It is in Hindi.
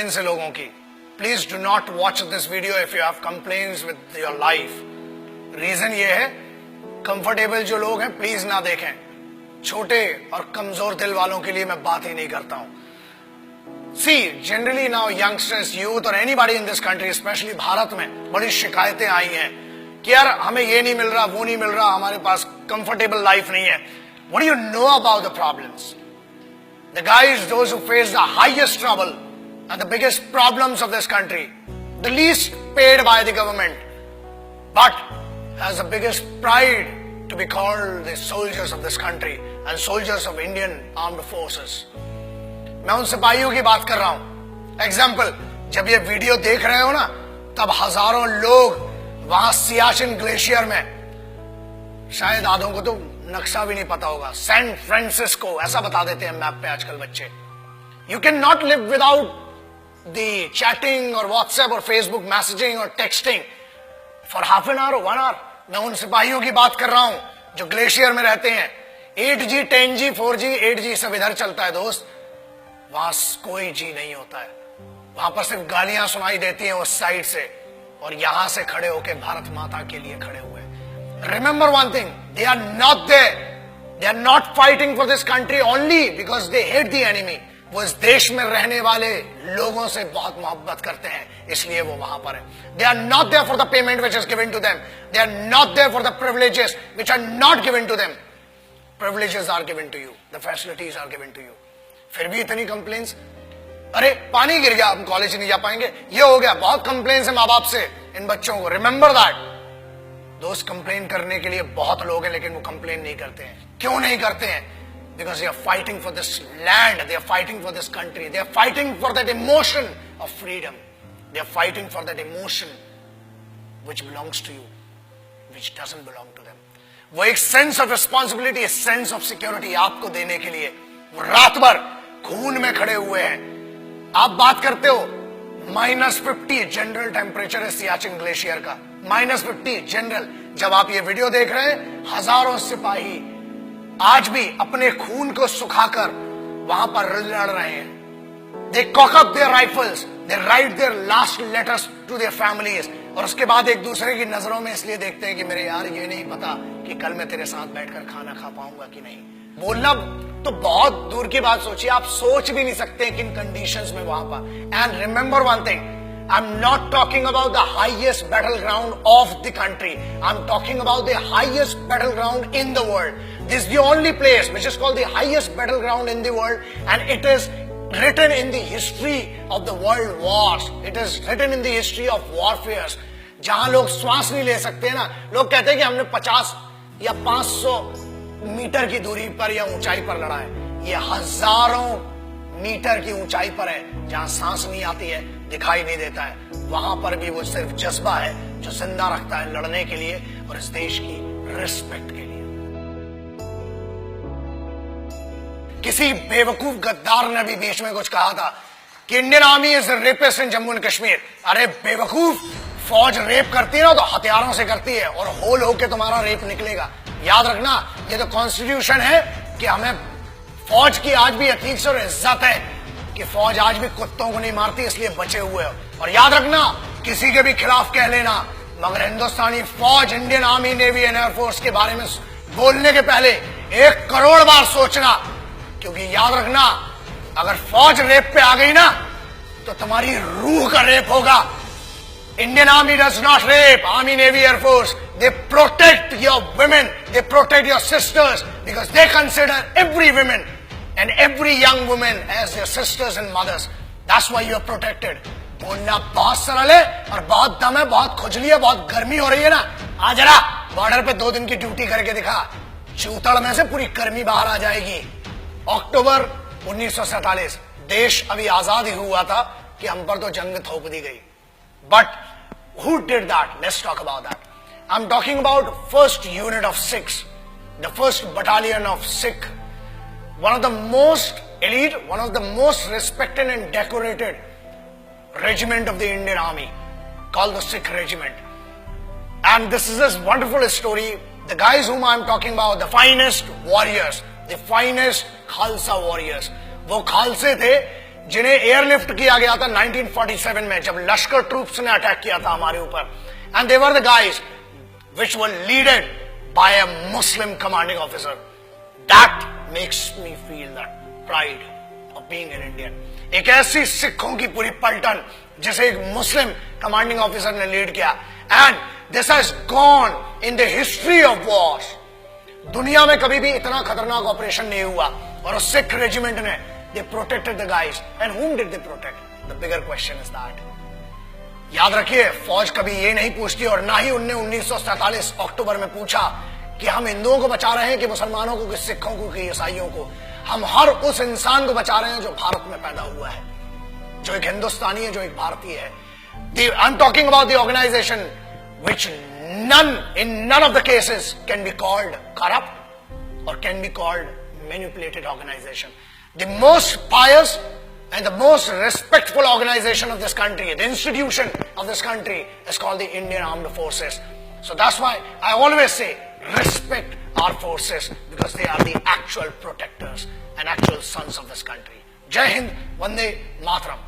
कंप्लेंट्स है लोगों की, please do not watch this video if you have complaints with your life. Reason ये है, कंफर्टेबल जो लोग हैं प्लीज ना देखें। छोटे और कमजोर दिल वालों के लिए मैं बात ही नहीं करता हूं। See generally now youngsters, youth और anybody in this country, specially Bharat में बड़ी शिकायतें आई हैं कि यार हमें ये नहीं मिल रहा, वो नहीं मिल रहा, हमारे पास कंफर्टेबल लाइफ नहीं है। What do you know about the problems? The guys those who face the highest trouble and the biggest problems of this country, the least paid by the government, but has the biggest pride to be called the soldiers of this country and soldiers of Indian armed forces. मैं उन सिपाहियों की बात कर रहा हूं। एग्जाम्पल, जब ये वीडियो देख रहे हो ना, तब हजारों लोग वहां सियाचिन ग्लेशियर में, शायद आधों को तो नक्शा भी नहीं पता होगा, सैन फ्रांसिस्को ऐसा बता देते हैं मैप पे आजकल बच्चे। You can not live without the chatting or WhatsApp or Facebook messaging or texting for half an hour or 1 hour. मैं उन सिपाहियों की बात कर रहा हूं जो ग्लेशियर में रहते हैं। 8G, 10G, 4G, 8G सब इधर चलता है दोस्त, वहां कोई जी नहीं होता है। वहां पर सिर्फ गालियां सुनाई देती हैं उस साइड से, और यहां से खड़े होके भारत माता के लिए खड़े हुए। Remember one thing, they are not there, they are not fighting for this country only because they hate the enemy. वो इस देश में रहने वाले लोगों से बहुत मोहब्बत करते हैं, इसलिए वो वहां पर है। They are not there for the payment which is given to them, they are not there for the privileges which are not given to them. Privileges are given to you, the facilities are given to you. फिर भी इतनी कंप्लेंट्स, अरे पानी गिर गया, हम कॉलेज नहीं जा पाएंगे, ये हो गया, बहुत कंप्लेंट्स है माँ बाप से इन बच्चों को। रिमेंबर दैट, दोस्त कंप्लेन करने के लिए बहुत लोग हैं, लेकिन वो कंप्लेन नहीं करते हैं। क्यों नहीं करते हैं? Because they are fighting for this land, they are fighting for this country, they are fighting for that emotion of freedom, they are fighting for that emotion which belongs to you, which doesn't belong to them. वो एक sense of responsibility, a sense of security आपको देने के लिए वो रात भर खून में खड़े हुए हैं। आप बात करते हो -50 जनरल टेम्परेचर है सियाचिन ग्लेशियर का, -50 जनरल। जब आप ये वीडियो देख रहे हैं, हजारों सिपाही आज भी अपने खून को सुखाकर वहां पर लड़ रहे हैं। They cock up their rifles, they write their last letters to their families, और उसके बाद एक दूसरे की नजरों में इसलिए देखते हैं कि मेरे यार ये नहीं पता कि कल मैं तेरे साथ बैठकर खाना खा पाऊंगा कि नहीं। बोलना तो बहुत दूर की बात सोचिए, आप सोच भी नहीं सकते किन कंडीशंस में वहां पर। And remember one thing, I'm not talking about the highest battleground of the country. I'm talking about the highest battleground in the world. This is the only place which is called the highest battleground in the world, and it is written in the history of the world wars. It is written in the history of warfares. जहां लोग श्वास नहीं ले सकते ना, लोग कहते हैं कि हमने 50 या 500 मीटर की दूरी पर या ऊंचाई पर लड़ा है। ये हजारों मीटर की ऊंचाई पर है, जहां सांस नहीं आती है, दिखाई नहीं देता है। वहां पर भी वो सिर्फ जज्बा है जो जिंदा रखता है लड़ने के लिए और इस देश की रिस्पेक्ट के लिए। किसी बेवकूफ गद्दार ने भी बीच में कुछ कहा था कि Indian army is rapist in Jammu and Kashmir. अरे बेवकूफ, फौज रेप करती है ना तो हथियारों से करती है, और होल होके तुम्हारा रेप निकलेगा। याद रखना, ये तो कॉन्स्टिट्यूशन है कि हमें फौज की आज भी अतीक और इज्जत है कि फौज आज भी कुत्तों को नहीं मारती, इसलिए बचे हुए हो। और याद रखना, किसी के भी खिलाफ कह लेना, मगर हिंदुस्तानी फौज, Indian army, navy and air force के बारे में बोलने के पहले 1 करोड़ बार सोचना, क्योंकि याद रखना, अगर फौज रेप पे आ गई ना तो तुम्हारी रूह का रेप होगा। Indian army does not rape, army, navy, air force, they protect your women, they protect your sisters, because they consider every woman and every young woman as their sisters and mothers. That's why you are protected. बोलना बहुत सरल है और बहुत दम है, बहुत खुजली है, बहुत गर्मी हो रही है ना, आ जरा बॉर्डर पे 2 दिन की ड्यूटी करके दिखा, चूतड़ में से पूरी गर्मी बाहर आ जाएगी। अक्टूबर 1947 देश अभी आजाद ही हुआ था कि हम पर तो जंग थोप दी गई। But who did that? Let's talk about that. I'm talking about first unit of Sikhs, the first battalion of Sikh, one of the most elite, one of the most respected and decorated regiment of the Indian Army, called the Sikh Regiment. And this is this wonderful story. The guys whom I'm talking about, the finest warriors, the finest Khalsa warriors, वो खालसे थे जिन्हें एयरलिफ्ट किया गया था 1947 में, जब लश्कर ट्रूप्स ने अटैक किया था हमारे ऊपर, and they were the guys which were leaded by a Muslim commanding officer. That makes me feel that pride of being an Indian. एक ऐसी सिखों की पूरी पलटन जिसे एक मुस्लिम कमांडिंग ऑफिसर ने लीड किया, and this has gone in the history of wars. दुनिया में कभी भी इतना खतरनाक ऑपरेशन नहीं हुआ, और उस सिख रेजिमेंट ने they protected the guys. And whom did they protect? The bigger question is that. याद रखिए, फौज कभी ये नहीं पूछती, और ना ही उनने 1947 अक्टूबर में पूछा कि हम हिंदुओं को बचा रहे हैं कि मुसलमानों को, कि सिखों को, कि ईसाइयों को. हम हर उस इंसान को बचा रहे हैं जो भारत में पैदा हुआ है, जो एक हिंदुस्तानी है, जो एक भारतीय है. I am talking about the organisation which in none of the cases can be called corrupt or can be called manipulated organization. The most pious and the most respectful organization of this country, the institution of this country, is called the Indian Armed Forces. So that's why I always say respect our forces, because they are the actual protectors and actual sons of this country. Jai Hind, Vande Mataram.